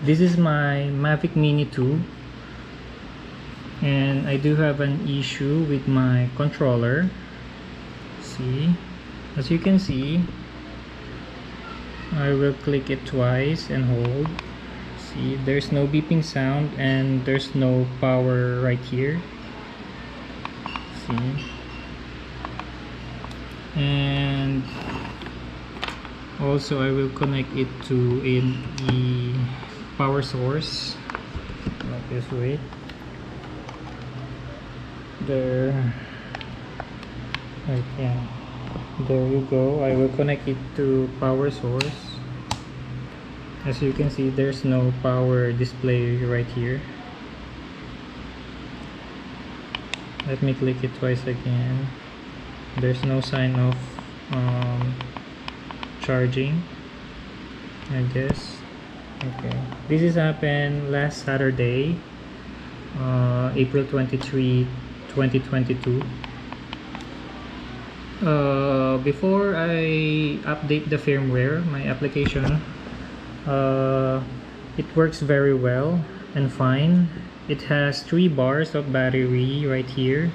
This is my Mavic Mini 2, and I do have an issue with my controller. See, as you can see, I will click it twice and hold. See, there's no beeping sound and there's no power right here. See, and also I will connect it to a power source like this. Wait, there, right, yeah, there you go. I will connect it to power source. As you can see, there's no power display right here. Let me click it twice again. There's no sign of charging, I guess. Okay, this has happened last Saturday, April 23, 2022. Before I update the firmware, my application, it works very well and fine. It has 3 bars of battery right here,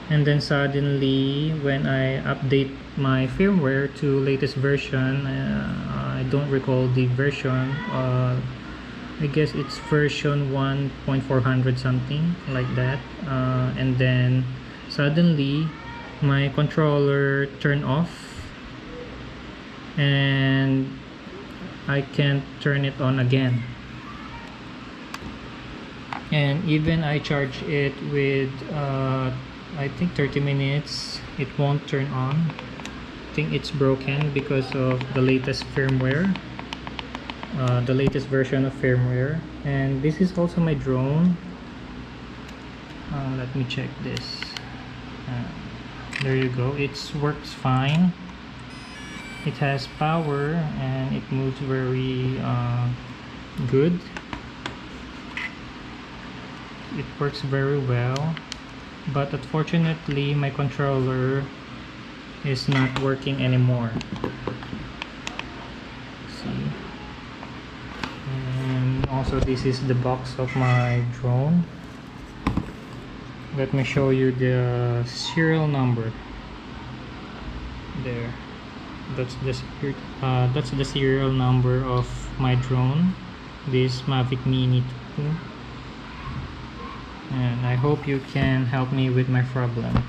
and then suddenly when I update my firmware to latest version, I don't recall the version, I guess it's version 1.400 something like that, and then suddenly my controller turned off and I can't turn it on again. And even I charge it with I think 30 minutes, it won't turn on. I think it's broken because of the latest firmware, the latest version of firmware. And this is also my drone. Let me check this. There you go, it works fine. It has power and it moves very good. It works very well, but unfortunately my controller is not working anymore. See, and also this is the box of my drone. Let me show you the serial number. There, that's the serial number of my drone, this Mavic Mini 2. And I hope you can help me with my problem.